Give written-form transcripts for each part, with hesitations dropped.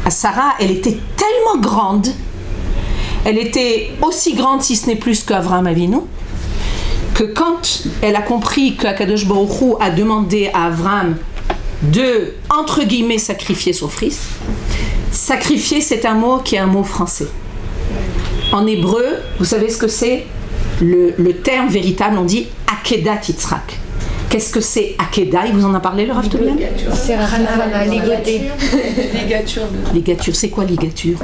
Sarah, elle était tellement grande, elle était aussi grande, si ce n'est plus qu'Avraham Avinu, que quand elle a compris qu'Akadosh Baruch Hu a demandé à Avraham de, entre guillemets, sacrifier son fils. Sacrifier, c'est un mot qui est un mot français. En hébreu, vous savez ce que c'est? Le terme véritable, on dit Akedat Yitzhak. Qu'est-ce que c'est Akeda? Il vous en a parlé, le Rav Tobian? C'est ligature. Ligature, c'est quoi ligature?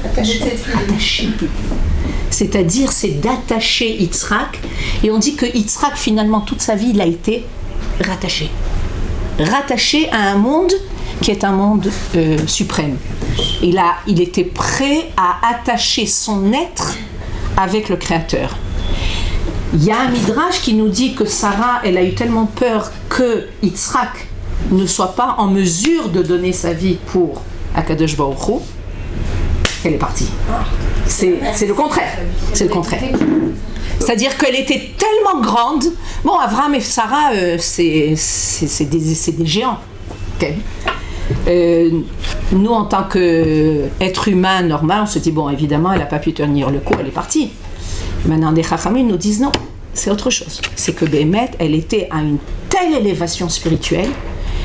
Attaché. C'est-à-dire, c'est d'attacher Yitzhak. Et on dit que Yitzhak, finalement, toute sa vie, il a été rattaché. Rattaché à un monde qui est un monde suprême. Il était prêt à attacher son être avec le Créateur. Il y a un midrash qui nous dit que Sarah, elle a eu tellement peur que Yitzhak ne soit pas en mesure de donner sa vie pour Akadosh Baruch Hu, qu'elle est partie. C'est le contraire. C'est le contraire. C'est-à-dire qu'elle était tellement grande. Bon, Avraham et Sarah, c'est des géants. Okay. Nous, en tant qu'être humain normal, on se dit, bon, évidemment, elle n'a pas pu tenir le coup, elle est partie. Maintenant, des Chachamim nous disent non, c'est autre chose. C'est que Bémet, elle était à une telle élévation spirituelle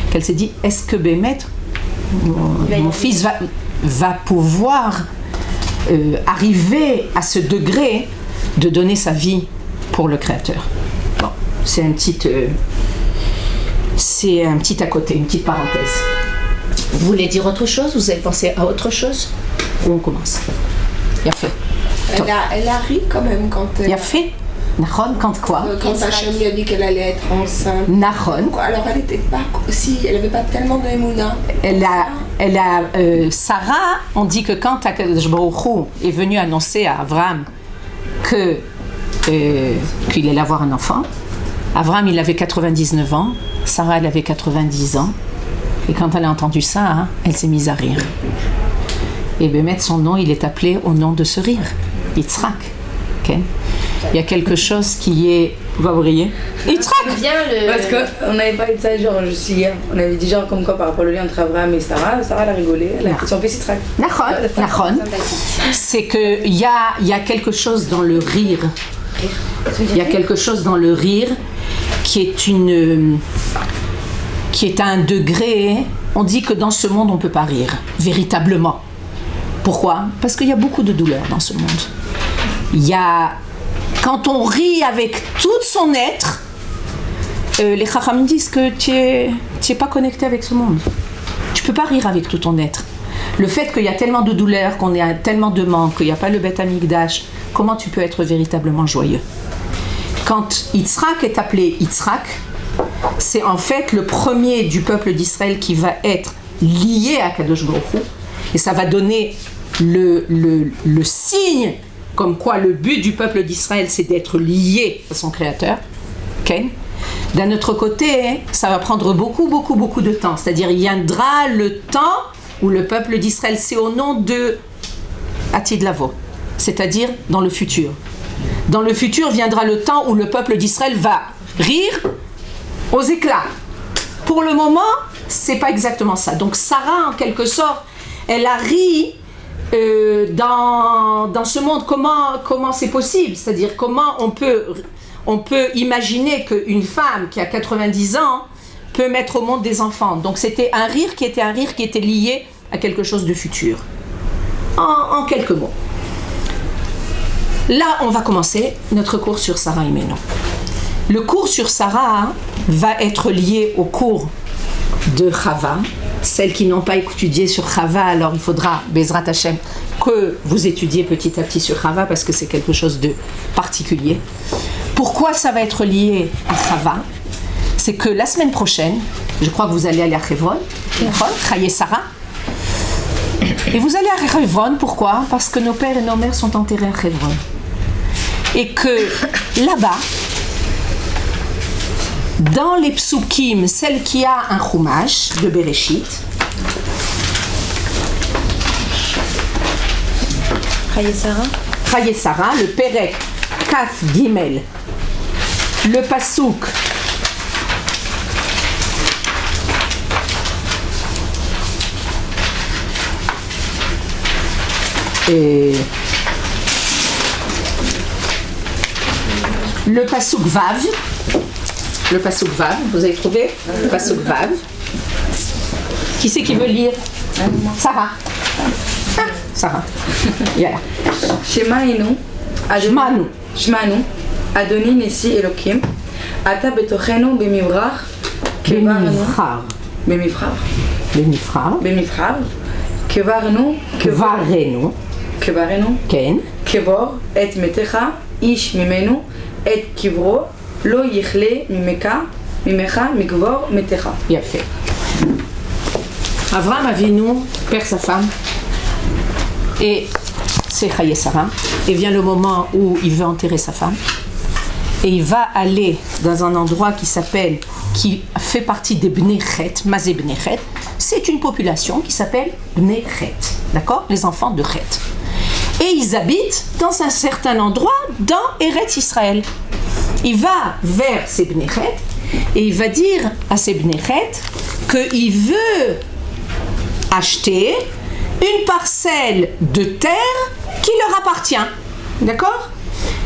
qu'elle s'est dit, est-ce que Bémet, mon fils va pouvoir arriver à ce degré de donner sa vie pour le Créateur. Bon, c'est un petit à côté, une petite parenthèse. Vous voulez dire autre chose? Vous avez pensé à autre chose? Ou on commence? Il a fait. Elle a ri quand même quand elle... Il a fait. Nahon, quand quoi? Quand Hachem lui a dit qu'elle allait être enceinte. Nahon. Alors elle n'était pas... Si, elle n'avait pas tellement de Emouna. Sarah, on dit que quand Akadosh Baruch Hu est venu annoncer à Avraham qu'il allait avoir un enfant, Avraham il avait 99 ans, Sarah elle avait 90 ans, et quand elle a entendu ça, hein, elle s'est mise à rire. Et Bémet, son nom, il est appelé au nom de ce rire, Yitzhak. Okay? Il y a quelque chose qui est... Va briller. Yitzhak. Parce qu'on n'avait pas eu de ça, genre, juste hier. On avait dit, genre, comme quoi, par rapport au lien entre Abraham et Sarah, Sarah, elle a rigolé, elle a pris son fils Yitzhak. Nahon. C'est qu'il y a quelque chose dans le rire. Il y a quelque chose dans le rire qui est à un degré... On dit que dans ce monde, on ne peut pas rire, véritablement. Pourquoi? Parce qu'il y a beaucoup de douleur dans ce monde. Quand on rit avec tout son être, les Chachamim disent que tu es pas connecté avec ce monde. Tu peux pas rire avec tout ton être. Le fait qu'il y a tellement de douleur, qu'on a tellement de manque, qu'il n'y a pas le Beth Amikdash, comment tu peux être véritablement joyeux? Quand Yitzhak est appelé Yitzhak, c'est en fait le premier du peuple d'Israël qui va être lié à Kadosh Baruch Hu, et ça va donner le signe comme quoi le but du peuple d'Israël c'est d'être lié à son créateur. Okay? D'un autre côté, ça va prendre beaucoup de temps, c'est-à-dire il viendra le temps où le peuple d'Israël, c'est au nom de Atid Lavo, c'est-à-dire dans le futur. Dans le futur viendra le temps où le peuple d'Israël va rire aux éclats. Pour le moment, c'est pas exactement ça. Donc Sarah, en quelque sorte, elle a ri dans ce monde. Comment c'est possible? C'est-à-dire comment on peut imaginer qu'une femme qui a 90 ans peut mettre au monde des enfants. Donc c'était un rire qui était lié à quelque chose de futur. En quelques mots. Là, on va commencer notre cours sur Sarah Imenu. Le cours sur Sarah va être lié au cours de Chava. Celles qui n'ont pas étudié sur Chava, alors il faudra, Bezrat Hashem, que vous étudiez petit à petit sur Chava parce que c'est quelque chose de particulier. Pourquoi ça va être lié à Chava? C'est que la semaine prochaine, je crois que vous allez aller à Hebron, Chaye Sarah. Et vous allez à Hebron, pourquoi? Parce que nos pères et nos mères sont enterrés à Hebron. Et que là-bas, dans les psukim, celle qui a un chumash de Bereshit, Chaye Sarah, le Perek Kaf Gimel, le pasuk le pasuk Vav. Le pasuk Vav, vous avez trouvé le pasuk Vav. Qui c'est qui veut lire? Sarah. Ah, Sarah. Yalla. Shemainu. Shmanu. Adoni Nesi Elokim. Ata betochenu bemivrach. Bemifrar. Kvarenu. Ken. Kevor et metecha ish mimenu et kivro lo yichle mimecha mikvor metecha. Yafé. Avraham Avinu perd sa femme et c'est Chaye Sarah. Et vient le moment où il veut enterrer sa femme et il va aller dans un endroit qui fait partie des Bnei Chet, Mazé Bnei Chet. C'est une population qui s'appelle Bnei Chet, d'accord? Les enfants de Chet. Et ils habitent dans un certain endroit dans Eretz Israël. Il va vers ces Bnei Chet et il va dire à ces Bnei Chet qu'il veut acheter une parcelle de terre qui leur appartient. D'accord?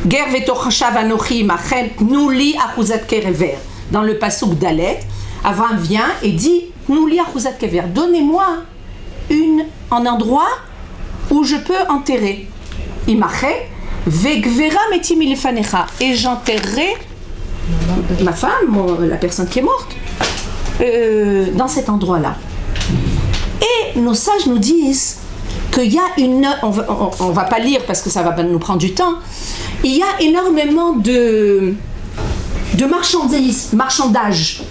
Ger vetochachav anochi machem tnuli achuzat kerever. Dans le pasuk Dalet, Avraham vient et dit tnuli achuzat kerever. Donnez-moi un endroit où je peux enterrer. Imaché vegvera meti milefanecha. Et j'enterrerai ma femme, la personne qui est morte, dans cet endroit-là. Et nos sages nous disent qu'il y a on va pas lire parce que ça va nous prendre du temps, il y a énormément de marchandage.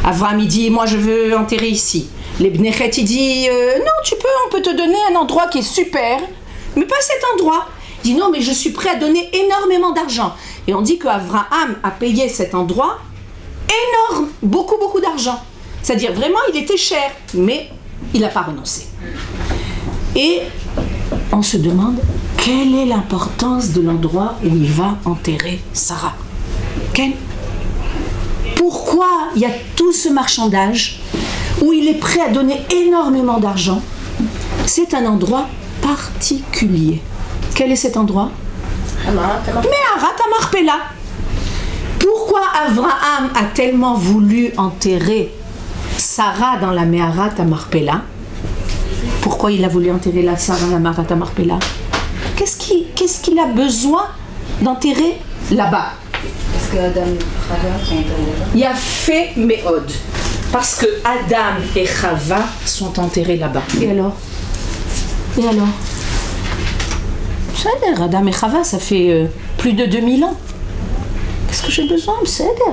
Avraham il dit, moi je veux enterrer ici. Les Bnei Chet il dit, non on peut te donner un endroit qui est super, mais pas cet endroit. Il dit, non mais je suis prêt à donner énormément d'argent. Et on dit qu'Avraham a payé cet endroit énorme, beaucoup d'argent. C'est-à-dire vraiment il était cher, mais il n'a pas renoncé. Et on se demande quelle est l'importance de l'endroit où il va enterrer Sarah. Pourquoi il y a tout ce marchandage où il est prêt à donner énormément d'argent? C'est un endroit particulier. Quel est cet endroit? Me'arat HaMarpela. Pourquoi Avraham a tellement voulu enterrer Sarah dans la Me'arat HaMarpela? Pourquoi il a voulu enterrer la Sarah dans la Me'arat HaMarpela? Qu'est-ce qu'il a besoin d'enterrer là-bas? Parce que Adam et Chava sont enterrés là-bas. Il y a fait Méod. Parce que Adam et Chava sont enterrés là-bas. Et alors? Adam et Chava, ça fait plus de 2000 ans. Qu'est-ce que j'ai besoin?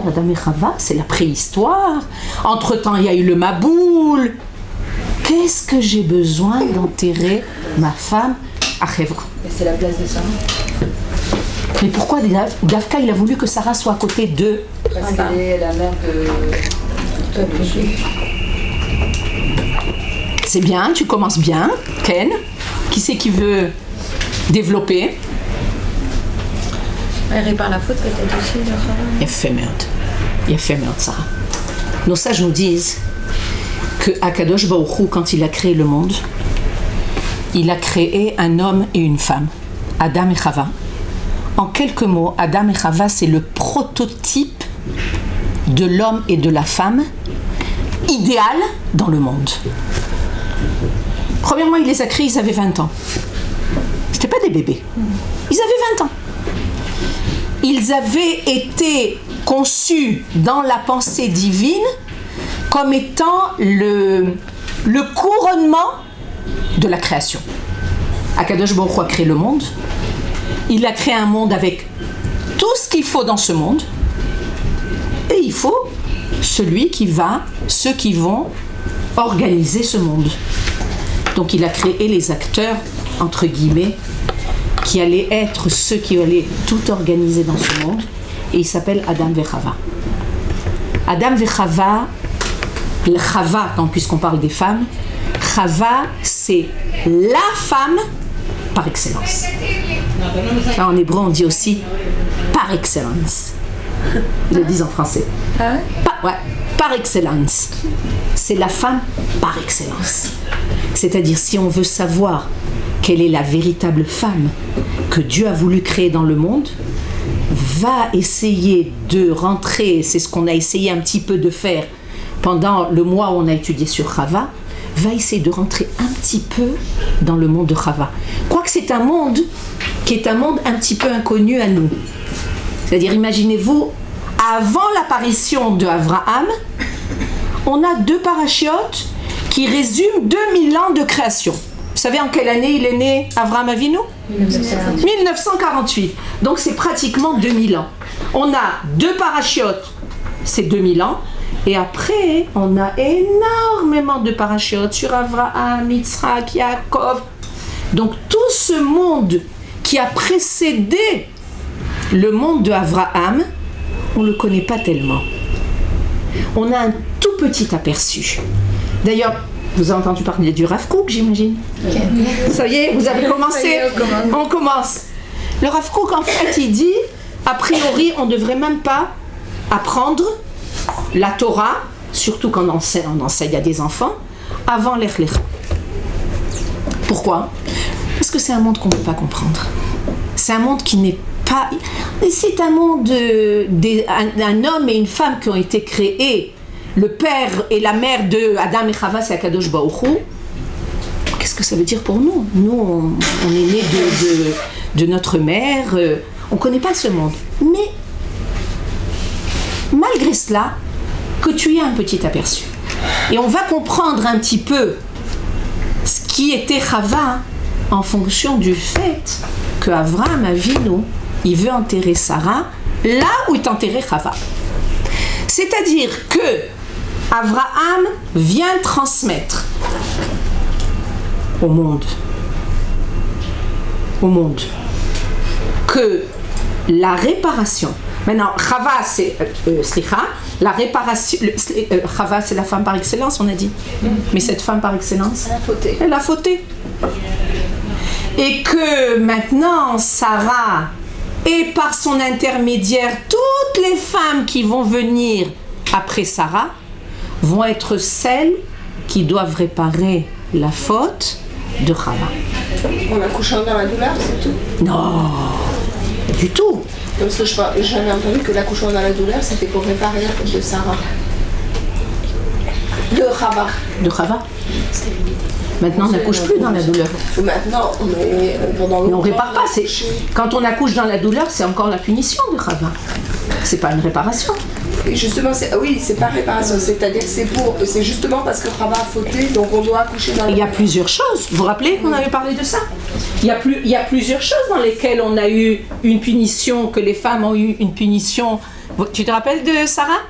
Adam et Chava, c'est la préhistoire. Entre-temps, il y a eu le Maboul. Qu'est-ce que j'ai besoin d'enterrer ma femme à Hebron? C'est la place de Sarah. Mais pourquoi Davka, il a voulu que Sarah soit à côté de... Parce qu'elle est la mère de peuple juif. C'est bien, tu commences bien. Ken, qui c'est qui veut développer? Elle répare la faute peut-être aussi de Sarah. Il a fait merde, Sarah. Nos sages nous disent que Akadosh Baruch Hu, quand il a créé le monde, il a créé un homme et une femme, Adam et Chava. En quelques mots, Adam et Chava, c'est le prototype de l'homme et de la femme idéal dans le monde. Premièrement, il les a créés, ils avaient 20 ans. C'était pas des bébés. Ils avaient 20 ans. Ils avaient été conçus dans la pensée divine comme étant le couronnement de la création. Akadosh Baruch Hu a créé le monde. Il a créé un monde avec tout ce qu'il faut dans ce monde. Et il faut ceux qui vont organiser ce monde. Donc il a créé les acteurs, entre guillemets, qui allaient être ceux qui allaient tout organiser dans ce monde. Et il s'appelle Adam et Chava. Adam et Chava, le Chava, puisqu'on parle des femmes, Chava, c'est la femme par excellence. En hébreu, on dit aussi par excellence. Ils le disent en français. Ah ouais? Par excellence. C'est la femme par excellence. C'est-à-dire, si on veut savoir quelle est la véritable femme que Dieu a voulu créer dans le monde, va essayer de rentrer, c'est ce qu'on a essayé un petit peu de faire pendant le mois où on a étudié sur Chava, va essayer de rentrer un petit peu dans le monde de Chava. Quoique c'est un monde qui est un monde un petit peu inconnu à nous. C'est-à-dire, imaginez-vous, avant l'apparition de Abraham, on a 2 parachiotes qui résument 2000 ans de création. Vous savez en quelle année il est né, Abraham Avinu ? 1948. Donc c'est pratiquement 2000 ans. On a 2 parachiotes, c'est 2000 ans. Et après, on a énormément de parachiotes sur Abraham, Yitzhak, Yaakov. Donc tout ce monde qui a précédé le monde de Abraham, on ne le connaît pas tellement. On a un tout petit aperçu. D'ailleurs, vous avez entendu parler du Rav Kook, j'imagine. Ça y est, vous avez commencé. On commence. Le Rav Kook, en fait, il dit, a priori, on ne devrait même pas apprendre la Torah, surtout quand on enseigne à des enfants, avant l'Ech Lecha. Pourquoi ? Parce que c'est un monde qu'on ne peut pas comprendre. C'est un monde qui n'est pas... C'est un monde d'un homme et une femme qui ont été créés. Le père et la mère de Adam et Chava, c'est Akadosh Baruch Hu. Qu'est-ce que ça veut dire pour nous ? Nous, on est nés de notre mère. On ne connaît pas ce monde. Mais, malgré cela, que tu aies un petit aperçu. Et on va comprendre un petit peu ce qui était Chava en fonction du fait que Avraham Avinu, il veut enterrer Sarah là où est enterré Chava. C'est-à-dire que Avraham vient transmettre au monde que la réparation. Maintenant, Chava, c'est la réparation. Chava, c'est la femme par excellence, on a dit. Mais cette femme par excellence, elle a fauté. Et que maintenant, Sarah, et par son intermédiaire, toutes les femmes qui vont venir après Sarah, vont être celles qui doivent réparer la faute de Chava. En accouchant dans la douleur, c'est tout ? Non, pas du tout. Parce que j'avais entendu que l'accouchement dans la douleur, c'était pour réparer la faute de Sarah. De Chava. De Chava. Maintenant, on n'accouche plus dans la douleur. Maintenant, on est pendant longtemps. Mais on répare pas. Quand on accouche dans la douleur, c'est encore la punition de Chava. C'est pas une réparation. Et justement, c'est pas réparation. C'est-à-dire que c'est justement parce que Chava a fauté, donc on doit accoucher dans la douleur. Il y a plusieurs choses. Vous vous rappelez qu'on avait parlé de ça ? Il y a plusieurs choses dans lesquelles on a eu une punition, que les femmes ont eu une punition. Tu te rappelles de Sarah ?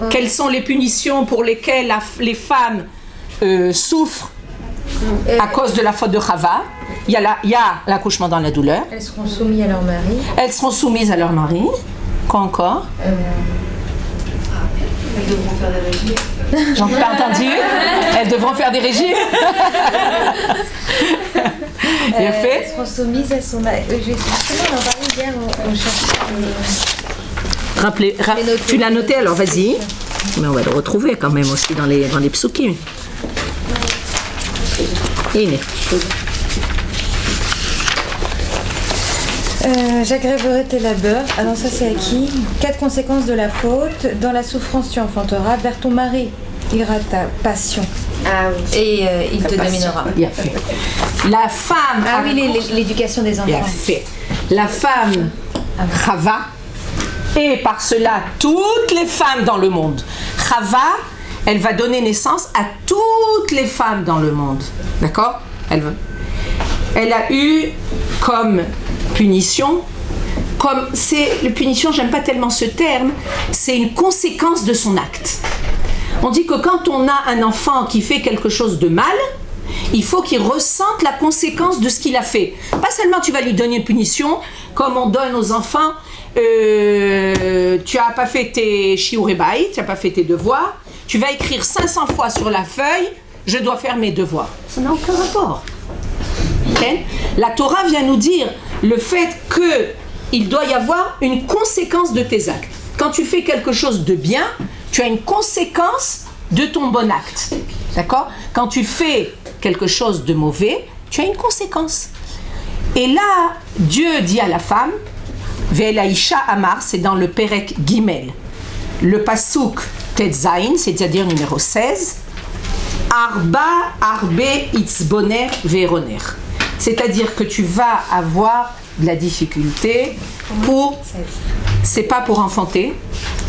Quelles sont les punitions pour lesquelles les femmes souffrent à cause de la faute de Chava ? Il y a l'accouchement dans la douleur. Elles seront soumises à leur mari. Elles seront soumises à leur mari. Quoi encore ? Elles devront faire des régimes. J'en ai pas entendu. Elles devront faire des régimes. Bien fait. Elles seront soumises à son mari. Justement, on en parlait hier, on cherchait. Tu l'as noté, alors vas-y. Mais on va le retrouver quand même aussi dans les psukim. J'aggrèverai tes labeurs. Alors ça c'est acquis. 4 conséquences de la faute. Dans la souffrance tu enfanteras. Vers ton mari ira ta passion. Ah oui. Et il te dominera. Bien fait. La femme. Ah oui, l'éducation des enfants. Bien fait. La femme Chava, et par cela toutes les femmes dans le monde. Chava, elle va donner naissance à toutes les femmes dans le monde. D'accord ? Elle a eu comme punition, punition, j'aime pas tellement ce terme, c'est une conséquence de son acte. On dit que quand on a un enfant qui fait quelque chose de mal, il faut qu'il ressente la conséquence de ce qu'il a fait. Pas seulement tu vas lui donner une punition, comme on donne aux enfants, tu n'as pas fait tes shiurei bayit, tu n'as pas fait tes devoirs, tu vas écrire 500 fois sur la feuille, je dois faire mes devoirs. Ça n'a aucun rapport. Okay? La Torah vient nous dire le fait qu'il doit y avoir une conséquence de tes actes. Quand tu fais quelque chose de bien, tu as une conséquence de ton bon acte. D'accord ? Quand tu fais quelque chose de mauvais, tu as une conséquence. Et là, Dieu dit à la femme, Ve'elaïcha Amar, c'est dans le Perek Gimel, le Pasuk Tetzain, c'est-à-dire numéro 16, Arba Arbe Itzboner Veroner. C'est-à-dire que tu vas avoir de la difficulté pour... C'est pas pour enfanter.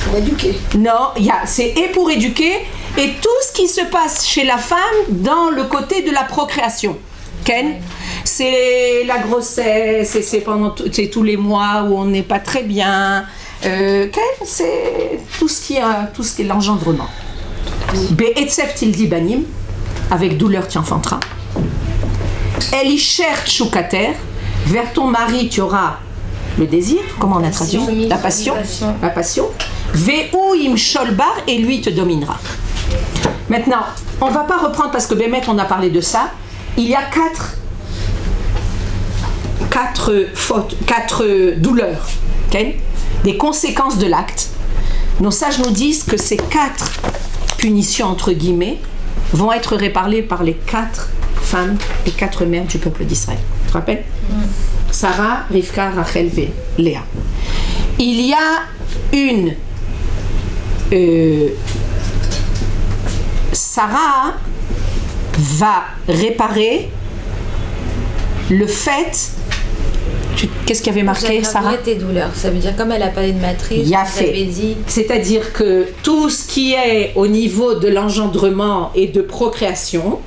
Pour éduquer. Non, c'est et pour éduquer et tout ce qui se passe chez la femme dans le côté de la procréation. Ken, c'est la grossesse, c'est tous les mois où on n'est pas très bien. Ken, c'est tout ce qui est l'engendrement. Be'etzef tildi banim, avec douleur tu enfanteras. Elisher tchoukater, vers ton mari tu auras le désir, comment on a traduit ? La passion. La passion. Ve'u im sholbar, et lui te dominera. Maintenant, on ne va pas reprendre parce que Bémet, on a parlé de ça. Il y a quatre douleurs, okay ? Des conséquences de l'acte. Nos sages nous disent que ces 4 punitions, entre guillemets, vont être réparées par les 4 femmes et 4 mères du peuple d'Israël. Tu te rappelles ? Sarah, Rivka, Rachel et Léa. Il y a une... Sarah va réparer le fait... Qu'est-ce qu'il y avait marqué, Sarah ? Tes douleurs. Ça veut dire comme elle n'a pas de matrice, il y a fait. Dit... C'est-à-dire que tout ce qui est au niveau de l'engendrement et de procréation,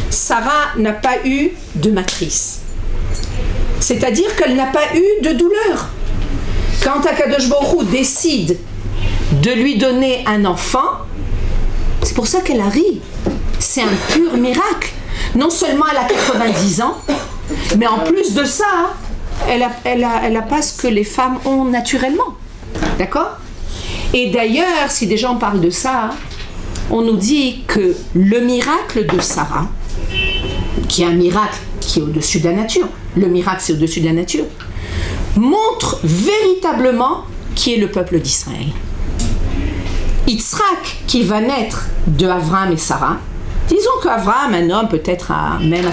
Sarah n'a pas eu de matrice. C'est-à-dire qu'elle n'a pas eu de douleur. Quand Akadosh Baruch Hu décide de lui donner un enfant, c'est pour ça qu'elle a ri. C'est un pur miracle. Non seulement elle a 90 ans, mais en plus de ça, elle a pas ce que les femmes ont naturellement. D'accord ? Et d'ailleurs, si des gens parlent de ça, on nous dit que le miracle de Sarah, qui est un miracle qui est au-dessus de la nature, le miracle c'est au-dessus de la nature, montre véritablement qui est le peuple d'Israël. Yitzhak, qui va naître de Abraham et Sarah, disons qu'Abraham, un homme peut-être même à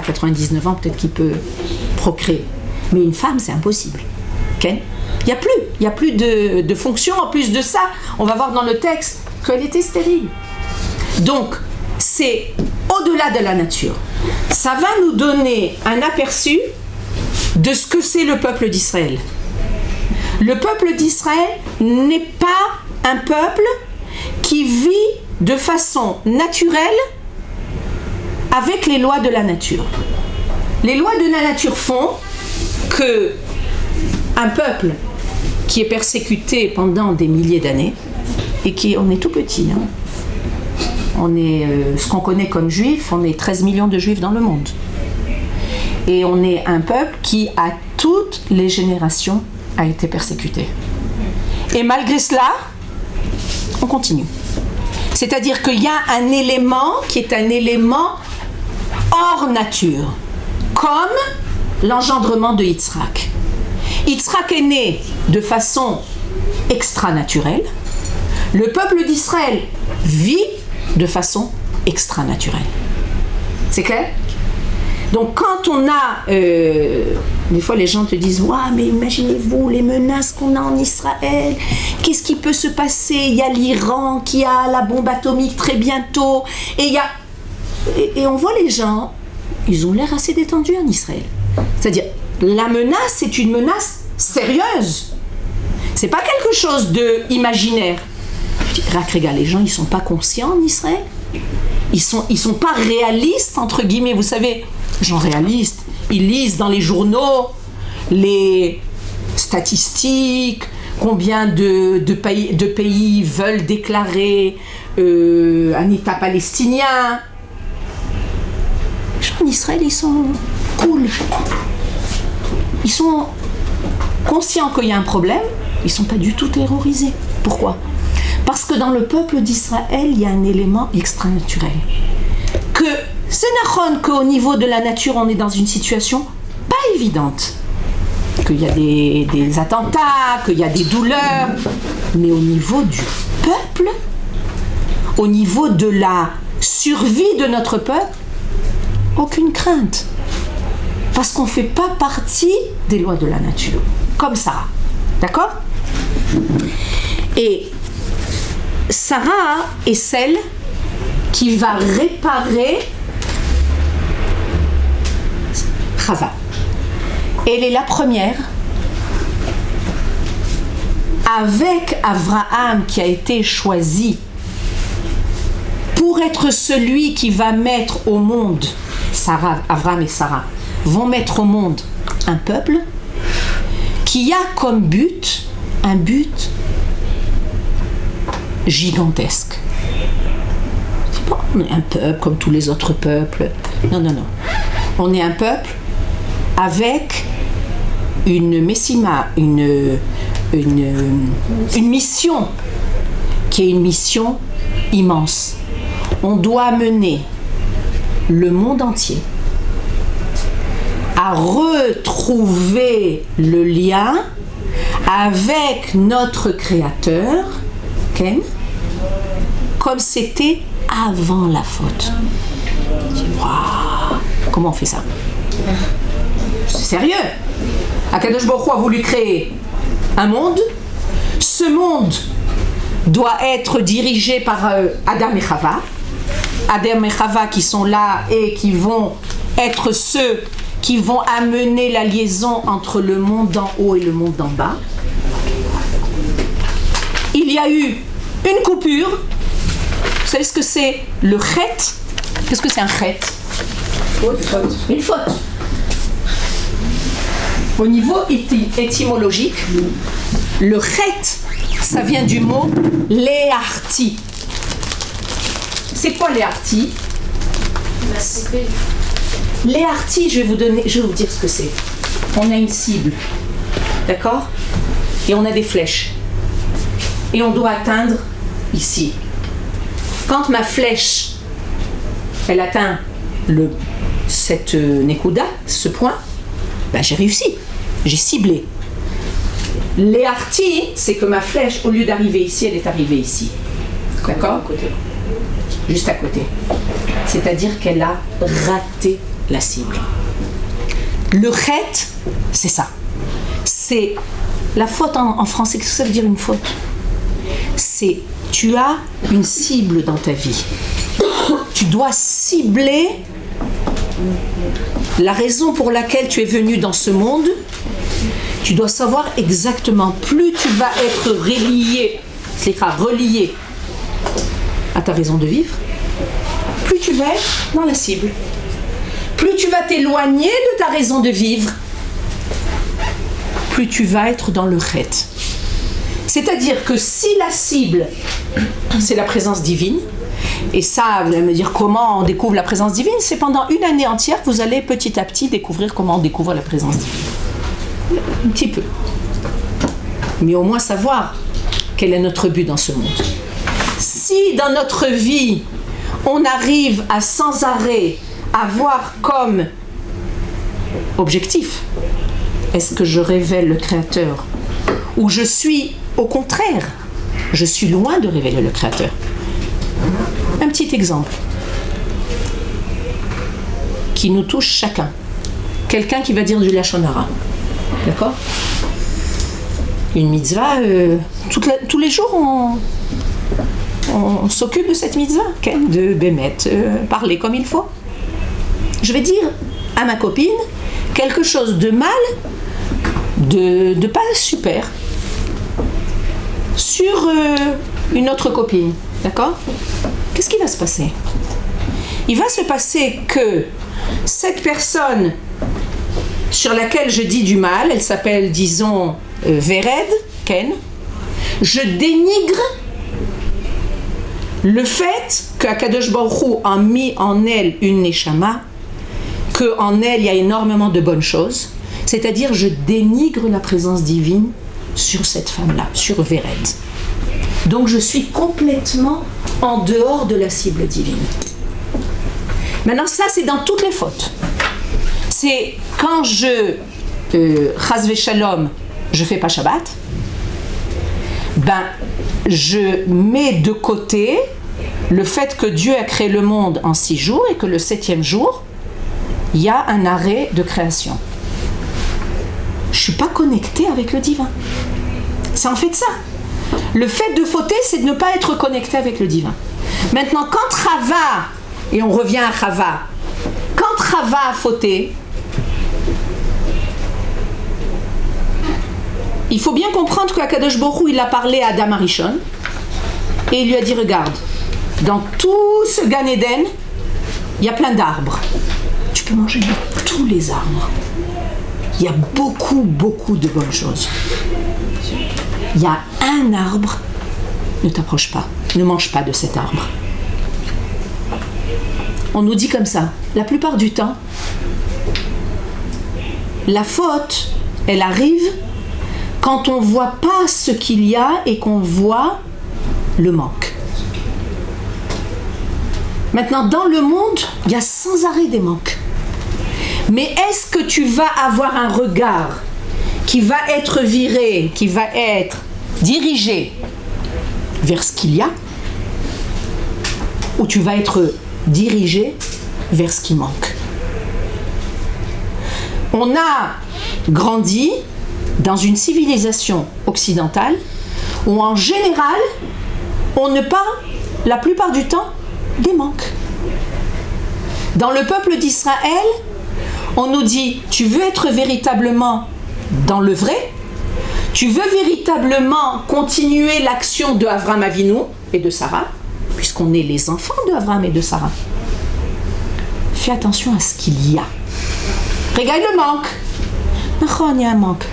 99 ans, peut-être qu'il peut procréer. Mais une femme, c'est impossible. Okay ? Il n'y a plus de fonction. En plus de ça, on va voir dans le texte qu'elle était stérile. Donc, c'est au-delà de la nature. Ça va nous donner un aperçu de ce que c'est le peuple d'Israël. Le peuple d'Israël n'est pas un peuple qui vit de façon naturelle avec les lois de la nature. Les lois de la nature font que un peuple qui est persécuté pendant des milliers d'années et on est tout petit, hein. On est ce qu'on connaît comme juifs, on est 13 millions de juifs dans le monde. Et on est un peuple qui, à toutes les générations, a été persécuté. Et malgré cela, on continue. C'est-à-dire qu'il y a un élément qui est un élément hors nature, comme l'engendrement de Yitzhak. Yitzhak est né de façon extra-naturelle. Le peuple d'Israël vit de façon extra-naturelle. C'est clair ? Donc quand on a... des fois les gens te disent « Ouah, mais imaginez-vous les menaces qu'on a en Israël. Qu'est-ce qui peut se passer ? Il y a l'Iran qui a la bombe atomique très bientôt. » Et on voit les gens, ils ont l'air assez détendus en Israël. C'est-à-dire, la menace, c'est une menace sérieuse. C'est pas quelque chose d'imaginaire. Regarde, les gens, ils sont pas conscients en Israël. Ils sont pas réalistes, entre guillemets. Vous savez, les gens réalistes, ils lisent dans les journaux les statistiques, combien de pays veulent déclarer un État palestinien. Les gens en Israël, ils sont cool. Ils sont conscients qu'il y a un problème, ils ne sont pas du tout terrorisés. Pourquoi ? Parce que dans le peuple d'Israël, il y a un élément extra-naturel. Que c'est nachon qu'au niveau de la nature, on est dans une situation pas évidente. Qu'il y a des attentats, qu'il y a des douleurs. Mais au niveau du peuple, au niveau de la survie de notre peuple, aucune crainte. parce qu'on ne fait pas partie des lois de la nature, comme Sarah. D'accord? Et Sarah est celle qui va réparer Chava. Elle est la première, avec Abraham qui a été choisi pour être celui qui va mettre au monde, Abraham et Sarah vont mettre au monde un peuple qui a comme but un but gigantesque. C'est pas on est un peuple comme tous les autres peuples. Non. On est un peuple avec une messima, une mission qui est une mission immense. On doit mener le monde entier à retrouver le lien avec notre Créateur, Ken, comme c'était avant la faute. Waouh, comment on fait ça? C'est sérieux. Akadosh Baruch Hu a voulu créer un monde. Ce monde doit être dirigé par Adam et Chava. Adam et Chava qui sont là et qui vont être ceux qui vont amener la liaison entre le monde d'en haut et le monde d'en bas. Il y a eu une coupure. Vous savez ce que c'est le chet? Qu'est-ce que c'est un chet? Une faute. Au niveau étymologique, le chet, ça vient du mot léarti. C'est quoi léarti? Léarti, je vais vous dire ce que c'est. On a une cible, d'accord? Et on a des flèches. Et on doit atteindre ici. Quand ma flèche, elle atteint cette nekuda, ce point, ben j'ai réussi. J'ai ciblé. Léarti, c'est que ma flèche, au lieu d'arriver ici, elle est arrivée ici. D'accord? Juste à côté. C'est-à-dire qu'elle a raté la cible. Le chet, c'est ça. C'est la faute en français. Qu'est-ce que ça veut dire une faute? C'est tu as une cible dans ta vie. Tu dois cibler la raison pour laquelle tu es venu dans ce monde. Tu dois savoir exactement, plus tu vas être relié à ta raison de vivre, plus tu vas être dans la cible. Plus tu vas t'éloigner de ta raison de vivre, plus tu vas être dans le chet. C'est-à-dire que si la cible, c'est la présence divine, et ça, vous allez me dire comment on découvre la présence divine, c'est pendant une année entière que vous allez petit à petit découvrir comment on découvre la présence divine. Un petit peu. Mais au moins savoir quel est notre but dans ce monde. Si dans notre vie, on arrive à sans arrêt avoir comme objectif, est-ce que je révèle le Créateur ou je suis, au contraire, je suis loin de révéler le Créateur. Un petit exemple qui nous touche chacun. Quelqu'un qui va dire du Lachon Hara. D'accord? Une mitzvah, tous les jours on s'occupe de cette mitzvah, de bémet, parler comme il faut. Je vais dire à ma copine quelque chose de mal, de pas super, sur une autre copine. D'accord? Qu'est-ce qui va se passer? Il va se passer que cette personne sur laquelle je dis du mal, elle s'appelle, disons, Vered, Ken, je dénigre le fait qu'Akadosh Baruch Hu a mis en elle une neshama, qu'en elle il y a énormément de bonnes choses, c'est-à-dire je dénigre la présence divine sur cette femme-là, sur Vered. Donc je suis complètement en dehors de la cible divine. Maintenant ça c'est dans toutes les fautes. C'est quand je chas v'shalom, je fais pas Shabbat, ben je mets de côté le fait que Dieu a créé le monde en 6 jours et que le 7e jour il y a un arrêt de création. Je ne suis pas connectée avec le divin. C'est en fait ça. Le fait de fauter, c'est de ne pas être connecté avec le divin. Maintenant, quand Chava, et on revient à Chava, quand Chava a fauté, il faut bien comprendre qu'Akadosh Baruch Hu, il a parlé à Adam Arishon, et il lui a dit, regarde, dans tout ce Gan Eden, il y a plein d'arbres. Tu peux manger de tous les arbres. Il y a beaucoup, beaucoup de bonnes choses. Il y a un arbre, ne t'approche pas, ne mange pas de cet arbre. On nous dit comme ça, la plupart du temps, la faute, elle arrive quand on ne voit pas ce qu'il y a et qu'on voit le manque. Maintenant, dans le monde, il y a sans arrêt des manques. Mais est-ce que tu vas avoir un regard qui va être viré, qui va être dirigé vers ce qu'il y a, ou tu vas être dirigé vers ce qui manque? On a grandi dans une civilisation occidentale où en général, on ne parle la plupart du temps des manques. Dans le peuple d'Israël, on nous dit, tu veux être véritablement dans le vrai, tu veux véritablement continuer l'action de Avraham Avinu et de Sarah, puisqu'on est les enfants de Avraham et de Sarah. Fais attention à ce qu'il y a. Regarde le manque. Il y a un manque.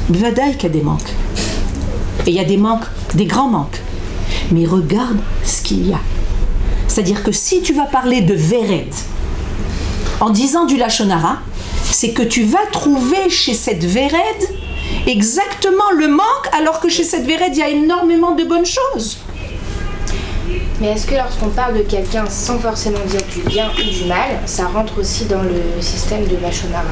Bvadaï qu'il y a des manques. Et il y a des manques, des grands manques. Mais regarde ce qu'il y a. C'est-à-dire que si tu vas parler de Véred, en disant du Lachon Hara, c'est que tu vas trouver chez cette Véred exactement le manque, alors que chez cette Véred, il y a énormément de bonnes choses. Mais est-ce que lorsqu'on parle de quelqu'un sans forcément dire du bien ou du mal, ça rentre aussi dans le système de Lachon Hara?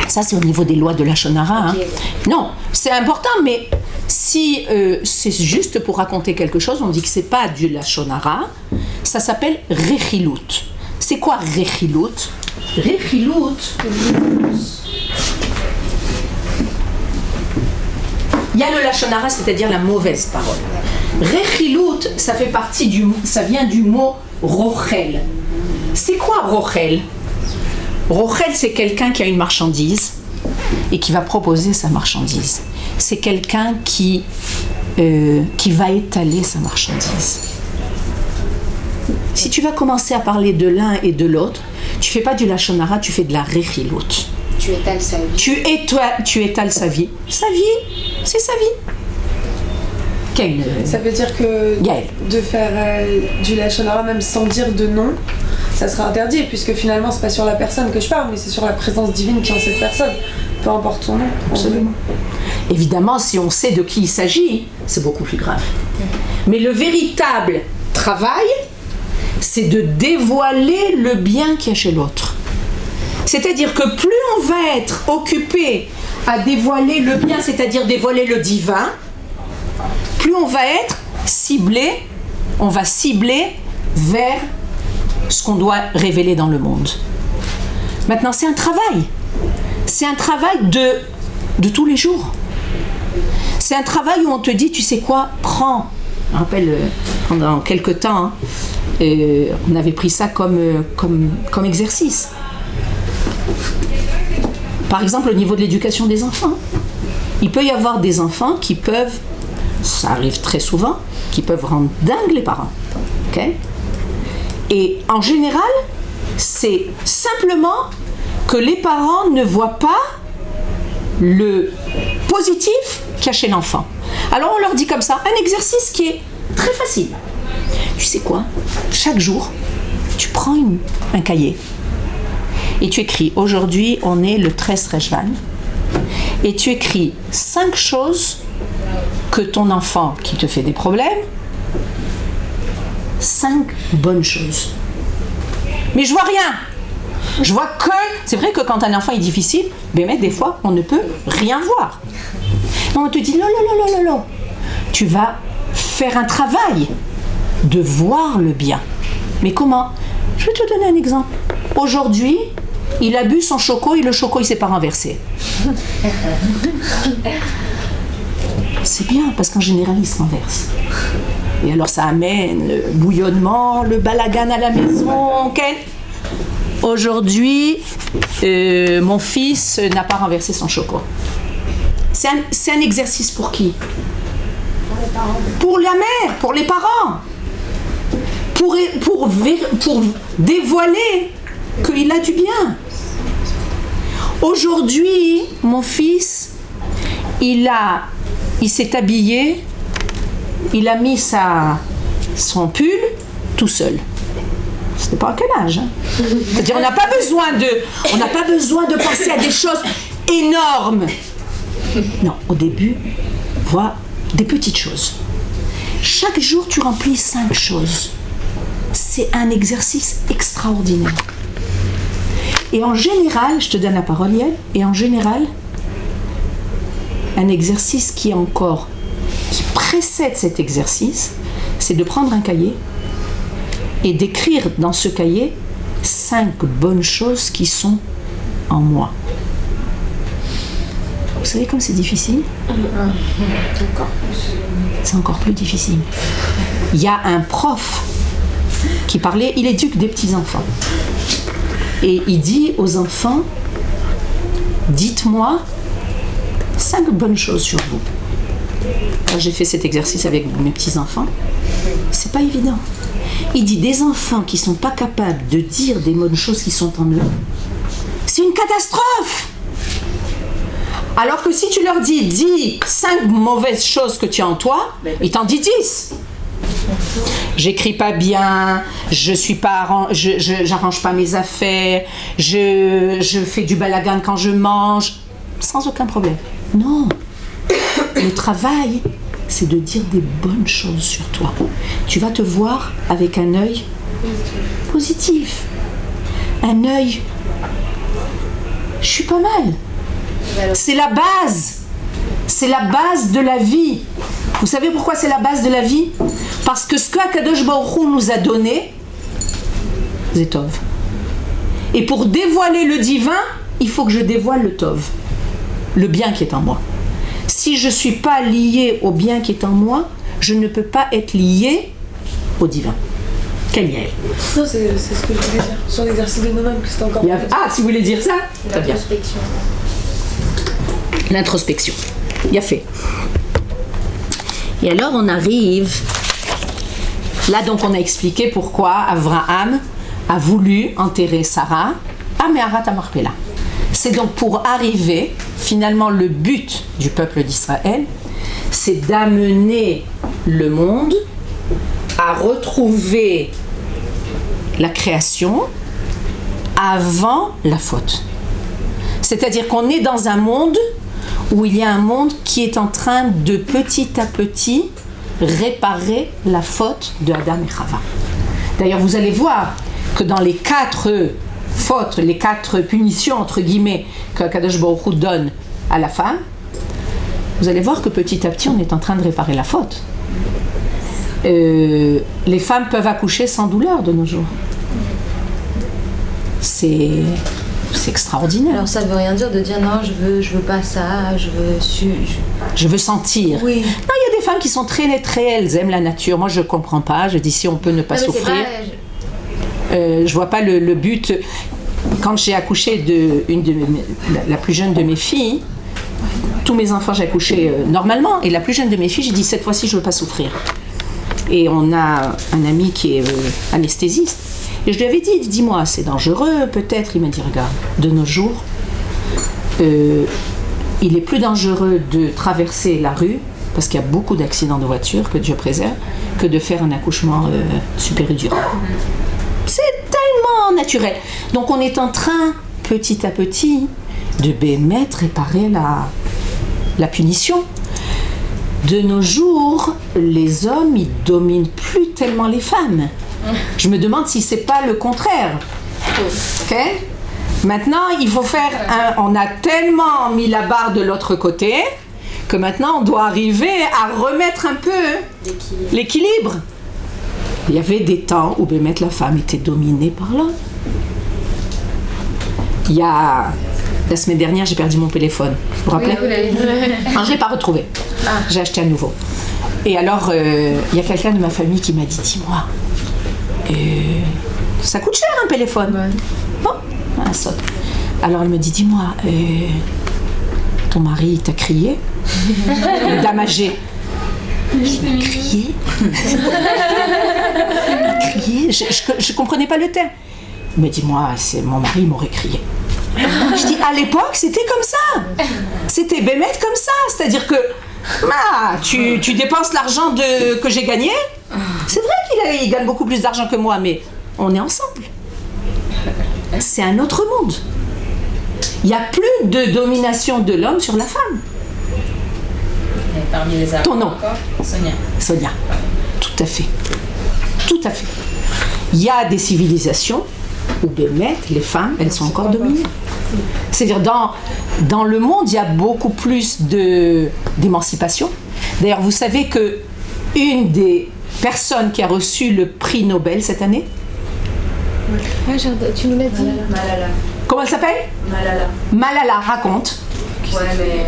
Ça, c'est au niveau des lois de Lachon Hara. Okay. Non, c'est important, mais si c'est juste pour raconter quelque chose, on dit que c'est pas du Lachon Hara, ça s'appelle Rechilut. C'est quoi Rechilut? Rechilut, il y a le Lachon Hara, c'est-à-dire la mauvaise parole. Rechilut, ça vient du mot Rochel. C'est quoi Rochel? Rochel, c'est quelqu'un qui a une marchandise et qui va proposer sa marchandise. C'est quelqu'un qui va étaler sa marchandise. Si tu vas commencer à parler de l'un et de l'autre, tu fais pas du Lachon Hara, tu fais de la Rechilut. Tu étales sa vie. Tu étales sa vie. Sa vie, c'est sa vie. Ça veut dire que de faire du Lachon Hara même sans dire de nom, ça sera interdit, puisque finalement c'est pas sur la personne que je parle, mais c'est sur la présence divine qui est en cette personne, peu importe son nom. Absolument. Évidemment, si on sait de qui il s'agit, c'est beaucoup plus grave. Mais le véritable travail, c'est de dévoiler le bien qu'il y a chez l'autre. C'est-à-dire que plus on va être occupé à dévoiler le bien, c'est-à-dire dévoiler le divin, plus on va être ciblé, on va cibler vers ce qu'on doit révéler dans le monde. Maintenant, c'est un travail. C'est un travail de tous les jours. C'est un travail où on te dit, tu sais quoi, prends. Je me rappelle, pendant quelques temps, on avait pris ça comme exercice. Par exemple, au niveau de l'éducation des enfants. Il peut y avoir des enfants qui peuvent, ça arrive très souvent, qui peuvent rendre dingues les parents. Okay? Et en général, c'est simplement que les parents ne voient pas le positif qu'il y a chez l'enfant. Alors on leur dit comme ça, un exercice qui est très facile. Tu sais quoi? Chaque jour, tu prends un cahier et tu écris, aujourd'hui on est le 13 Rejvan, et tu écris 5 choses que ton enfant qui te fait des problèmes, 5 bonnes choses. Mais je vois rien. Je vois que, c'est vrai que quand un enfant est difficile, mais des fois on ne peut rien voir. Donc on te dit, non, tu vas faire un travail de voir le bien. Mais comment? Je vais te donner un exemple. Aujourd'hui, il a bu son choco et le choco il s'est pas renversé. C'est bien parce qu'en général il se renverse. Et alors ça amène le bouillonnement, le balagan à la maison. Aujourd'hui, mon fils n'a pas renversé son choco. C'est un exercice pour qui? Pour la mère, pour les parents. Pour dévoiler qu'il a du bien. Aujourd'hui, mon fils, il s'est habillé, il a mis son pull tout seul. C'était pas à quel âge, hein. C'est-à-dire on n'a pas besoin de penser à des choses énormes. Non, au début, vois des petites choses. Chaque jour, tu remplis 5 choses. C'est un exercice extraordinaire. Et en général, je te donne la parole, Yael, et en général, un exercice qui précède cet exercice, c'est de prendre un cahier et d'écrire dans ce cahier 5 bonnes choses qui sont en moi. Vous savez comme c'est difficile? C'est encore plus difficile. Il y a un prof qui parlait, il éduque des petits-enfants. Et il dit aux enfants, dites-moi 5 bonnes choses sur vous. Alors, j'ai fait cet exercice avec mes petits-enfants. C'est pas évident. Il dit des enfants qui sont pas capables de dire des bonnes choses qui sont en eux. C'est une catastrophe. Alors que si tu leur dis 5 mauvaises choses que tu as en toi, ils t'en disent 10. J'écris pas bien, j'arrange pas mes affaires, je fais du balagan quand je mange, sans aucun problème. Non, le travail, c'est de dire des bonnes choses sur toi. Tu vas te voir avec un œil positif, un œil, je suis pas mal. C'est la base de la vie. Vous savez pourquoi c'est la base de la vie? Parce que ce que Akadosh Baruch Hu nous a donné, c'est Tov. Et pour dévoiler le divin, il faut que je dévoile le Tov, le bien qui est en moi. Si je ne suis pas lié au bien qui est en moi, je ne peux pas être lié au divin. Quel Yael? Non, c'est ce que je voulais dire. Sur l'exercice de nous-mêmes, que c'était encore plus. Ah, si vous voulez dire ça? L'introspection. L'introspection. Il a fait. Et alors on arrive, là donc on a expliqué pourquoi Abraham a voulu enterrer Sarah à Meharat HaMachpelah. C'est donc pour arriver, finalement le but du peuple d'Israël, c'est d'amener le monde à retrouver la création avant la faute. C'est-à-dire qu'on est dans un monde où il y a un monde qui est en train de petit à petit réparer la faute de Adam et Chava. D'ailleurs, vous allez voir que dans les 4 fautes, les 4 punitions, entre guillemets, que Kadosh Baruch Hu donne à la femme, vous allez voir que petit à petit, on est en train de réparer la faute. Les femmes peuvent accoucher sans douleur de nos jours. C'est extraordinaire. Alors ça veut rien dire de dire non, je veux pas ça, je veux sentir. Oui. Non, il y a des femmes qui sont très, très, elles aiment la nature. Moi, je comprends pas. Je dis si on peut ne pas souffrir. Je vois pas le but. Quand j'ai accouché la plus jeune de mes filles, tous mes enfants j'ai accouché normalement, et la plus jeune de mes filles, j'ai dit cette fois-ci je veux pas souffrir. Et on a un ami qui est anesthésiste. Et je lui avais dit, dis-moi, c'est dangereux peut-être? Il m'a dit, regarde, de nos jours, il est plus dangereux de traverser la rue, parce qu'il y a beaucoup d'accidents de voiture, que Dieu préserve, que de faire un accouchement super dur. C'est tellement naturel. Donc on est en train, petit à petit, de réparer la punition. De nos jours, les hommes, ils dominent plus tellement les femmes. Je me demande si c'est pas le contraire. Ok? Maintenant, il faut faire on a tellement mis la barre de l'autre côté que maintenant on doit arriver à remettre un peu l'équilibre. Il y avait des temps où la femme était dominée par l'homme. Il y a la semaine dernière, j'ai perdu mon téléphone. Vous vous rappelez? Non, je l'ai pas retrouvé. J'ai acheté un nouveau. Et alors, il y a quelqu'un de ma famille qui m'a dit, dis-moi, ça coûte cher un téléphone. Bon, un saute. Alors elle me dit, dis-moi, ton mari t'a crié? Une dame âgée. Crié? Crié? Je comprenais pas le terme. Il me dit, moi, c'est mon mari m'aurait crié. Je dis, à l'époque, c'était comme ça. C'était bémette comme ça. C'est-à-dire que tu dépenses l'argent que j'ai gagné. C'est vrai qu'il gagne beaucoup plus d'argent que moi, mais on est ensemble. C'est un autre monde. Il n'y a plus de domination de l'homme sur la femme. Et parmi les Arabes, ton nom? Sonia. Sonia. Tout à fait. Tout à fait. Il y a des civilisations où les femmes, elles sont encore dominées. C'est-à-dire dans le monde, il y a beaucoup plus d'émancipation. D'ailleurs, vous savez que une des personnes qui a reçu le prix Nobel cette année, tu nous l'as dit. Malala. comment elle s'appelle? Malala, raconte. Ouais, mais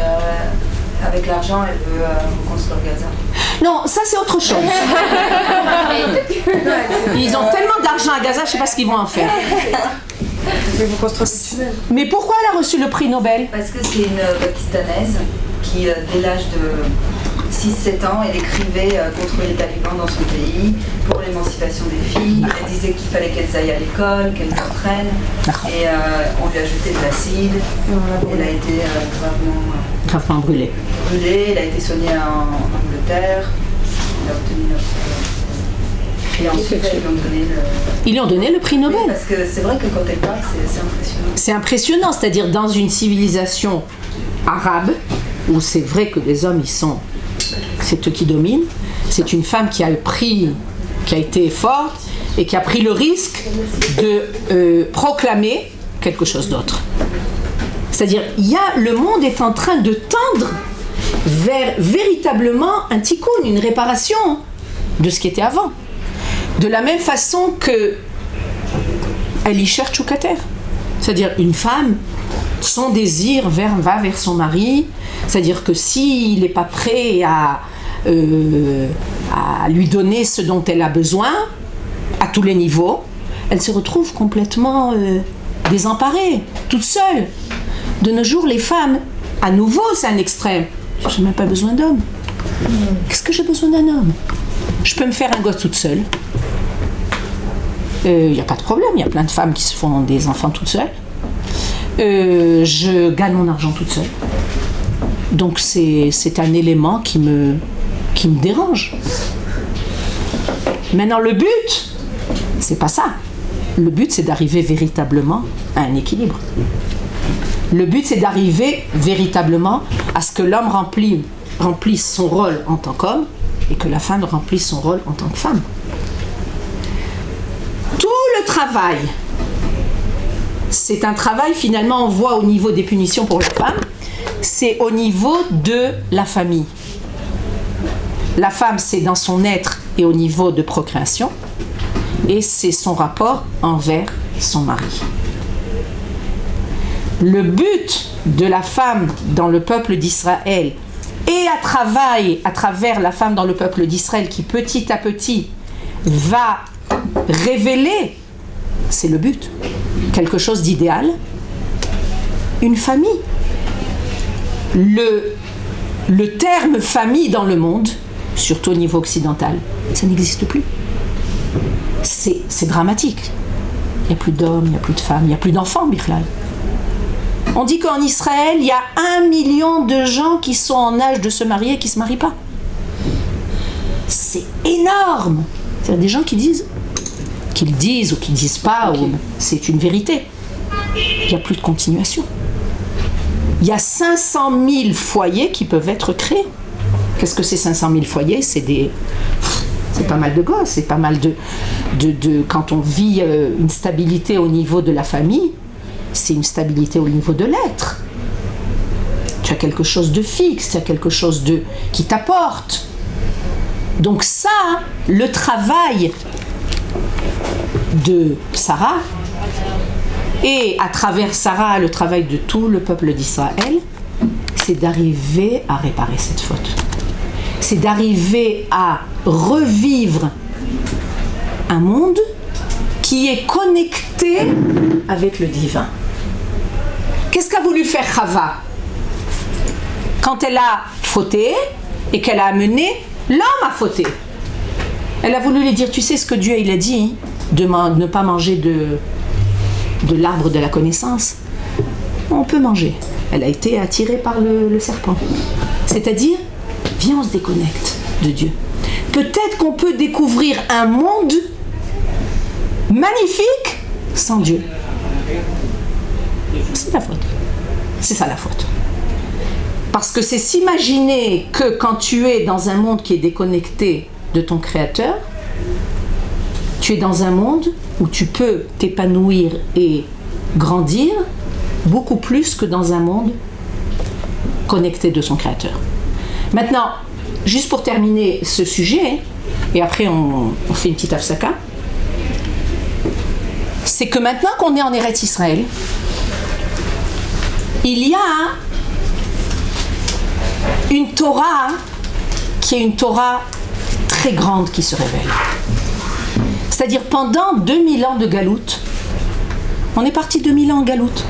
avec l'argent, elle veut reconstruire Gaza. Non, ça c'est autre chose. Ils ont tellement d'argent à Gaza, je ne sais pas ce qu'ils vont en faire. Mais pourquoi elle a reçu le prix Nobel? Parce que c'est une Pakistanaise qui, dès l'âge de 6-7 ans, elle écrivait contre les talibans dans son pays, pour l'émancipation des filles. Elle disait qu'il fallait qu'elles aillent à l'école, qu'elles s'entraînent. Et on lui a jeté de l'acide. Elle a été gravement brûlée. Elle a été soignée en Angleterre. Elle a obtenu et ensuite, ils lui ont donné le prix Nobel. Oui, parce que c'est vrai que quand elle parle, c'est impressionnant. C'est impressionnant, c'est-à-dire dans une civilisation arabe, où c'est vrai que les hommes, c'est eux qui dominent, c'est une femme qui a été forte et qui a pris le risque de proclamer quelque chose d'autre. C'est-à-dire, le monde est en train de tendre vers véritablement un tikkun, une réparation de ce qui était avant. De la même façon que elle y cherche Choukater. C'est-à-dire une femme, son désir va vers son mari. C'est-à-dire que s'il n'est pas prêt à lui donner ce dont elle a besoin, à tous les niveaux, elle se retrouve complètement désemparée, toute seule. De nos jours, les femmes, à nouveau, c'est un extrême. Je n'ai même pas besoin d'homme. Qu'est-ce que j'ai besoin d'un homme? Je peux me faire un gosse toute seule. Il n'y a pas de problème, il y a plein de femmes qui se font des enfants toutes seules. Je gagne mon argent toute seule. Donc c'est un élément qui me dérange. Maintenant, le but, c'est pas ça. Le but, c'est d'arriver véritablement à un équilibre. Le but, c'est d'arriver véritablement à ce que l'homme remplisse son rôle en tant qu'homme et que la femme remplisse son rôle en tant que femme. Tout le travail, c'est un travail, finalement, on voit au niveau des punitions pour la femme, c'est au niveau de la famille. La femme, c'est dans son être et au niveau de procréation, et c'est son rapport envers son mari. Le but de la femme dans le peuple d'Israël et à travers la femme dans le peuple d'Israël qui petit à petit va révéler, c'est le but, quelque chose d'idéal, une famille. Le terme famille dans le monde, surtout au niveau occidental, ça n'existe plus. C'est dramatique. Il n'y a plus d'hommes, il n'y a plus de femmes, il n'y a plus d'enfants, Bichlal. On dit qu'en Israël, il y a 1 million de gens qui sont en âge de se marier et qui ne se marient pas. C'est énorme. C'est des gens qui disent ou qui ne disent pas, okay. C'est une vérité. Il n'y a plus de continuation. Il y a 500 000 foyers qui peuvent être créés. Qu'est-ce que c'est 500 000 foyers? C'est pas mal de gosses, c'est pas mal de quand on vit une stabilité au niveau de la famille, c'est une stabilité au niveau de l'être. Tu as quelque chose de fixe, tu as quelque chose qui t'apporte. Donc ça, le travail de Sarah, et à travers Sarah, le travail de tout le peuple d'Israël, c'est d'arriver à réparer cette faute. C'est d'arriver à revivre un monde qui est connecté avec le divin. Qu'est-ce qu'a voulu faire Chava quand elle a fauté et qu'elle a amené l'homme à fauter? Elle a voulu lui dire, tu sais ce que Dieu il a dit, de ne pas manger de l'arbre de la connaissance. On peut manger. Elle a été attirée par le serpent. C'est-à-dire, viens, on se déconnecte de Dieu. Peut-être qu'on peut découvrir un monde magnifique sans Dieu. C'est la faute. C'est ça la faute. Parce que c'est s'imaginer que quand tu es dans un monde qui est déconnecté de ton Créateur, tu es dans un monde où tu peux t'épanouir et grandir beaucoup plus que dans un monde connecté de son Créateur. Maintenant, juste pour terminer ce sujet, et après on fait une petite afsaka, c'est que maintenant qu'on est en Eretz Israël, il y a une Torah qui est une Torah très grande qui se révèle. C'est-à-dire pendant 2000 ans de galoute, on est parti 2000 ans en galoute.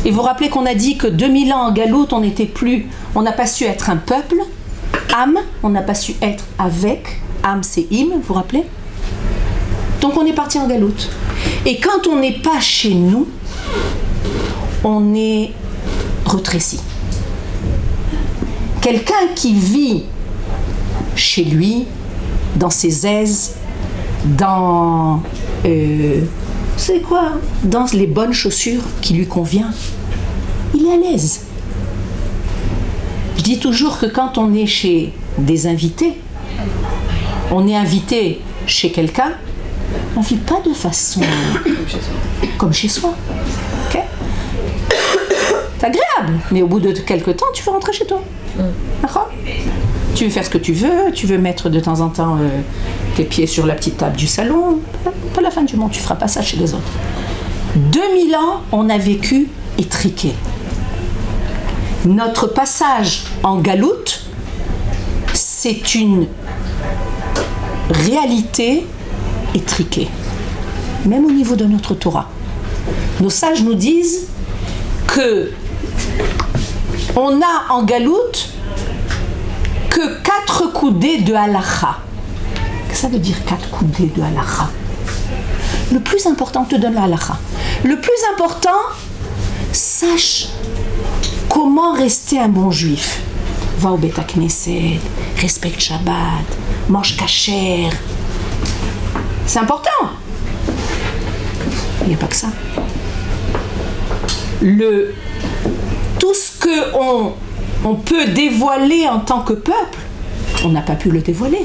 Et vous vous rappelez qu'on a dit que 2000 ans en galoute, on n'a pas su être un peuple, Am, on n'a pas su être avec, Am c'est Im, vous vous rappelez? Donc on est parti en galoute. Et quand on n'est pas chez nous, on est retréci. Quelqu'un qui vit chez lui, dans ses aises, dans dans les bonnes chaussures qui lui conviennent, il est à l'aise. Je dis toujours que quand on est chez des invités, on est invité chez quelqu'un, on ne vit pas de façon comme chez soi. Okay? C'est agréable, mais au bout de quelques temps, tu veux rentrer chez toi. D'accord ? Tu veux faire ce que tu veux mettre de temps en temps tes pieds sur la petite table du salon, pas la fin du monde, tu feras pas ça chez les autres. 2000 ans, on a vécu étriqué. Notre passage en galoute, c'est une réalité étriquée, même au niveau de notre Torah. Nos sages nous disent que on a en galoute que 4 coudées de halakha. Qu'est-ce que ça veut dire 4 coudées de halakha? Le plus important, te donne la halakha. Le plus important, sache comment rester un bon juif. Va au Beit Knesset, respecte Shabbat, mange kasher. C'est important. Il n'y a pas que ça. Tout ce qu'on peut dévoiler en tant que peuple, on n'a pas pu le dévoiler.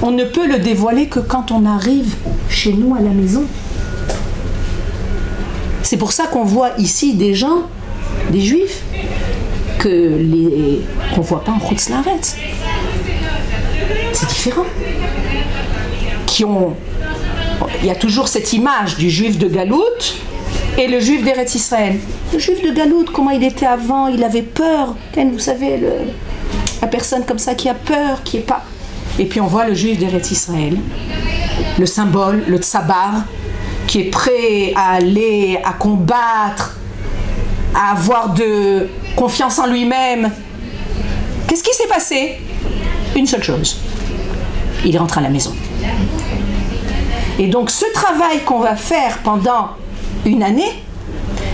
On ne peut le dévoiler que quand on arrive chez nous à la maison. C'est pour ça qu'on voit ici des gens, des juifs, qu'on ne voit pas en Chutz Laaretz. C'est différent. Il y a toujours cette image du juif de Galoute et le juif d'Eretz Israël. Le juif de Galoute, comment il était avant, il avait peur. Vous savez, la personne comme ça qui a peur, qui est pas... Et puis on voit le juif d'Eretz Israël, le symbole, le tsabar, qui est prêt à aller, à combattre, à avoir de confiance en lui-même. Qu'est-ce qui s'est passé? Une seule chose. Il rentre à la maison. Et donc ce travail qu'on va faire pendant une année,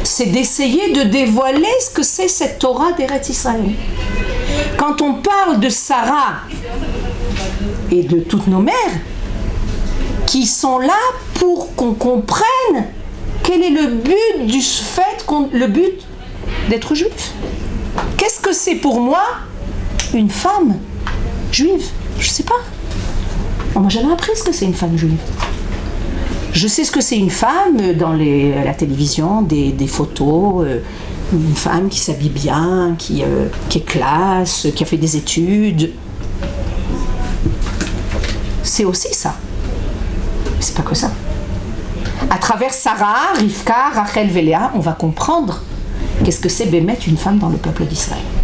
c'est d'essayer de dévoiler ce que c'est cette Torah d'Eretz Israël. Quand on parle de Sarah et de toutes nos mères, qui sont là pour qu'on comprenne quel est le but du fait, le but d'être juif. Qu'est-ce que c'est pour moi une femme juive? Je sais pas. On m'a jamais appris ce que c'est une femme juive. Je sais ce que c'est une femme dans la télévision, des photos, une femme qui s'habille bien, qui est classe, qui a fait des études. C'est aussi ça. Mais c'est pas que ça. À travers Sarah, Rivka, Rachel et Léa, on va comprendre qu'est-ce que c'est Bémet une femme dans le peuple d'Israël.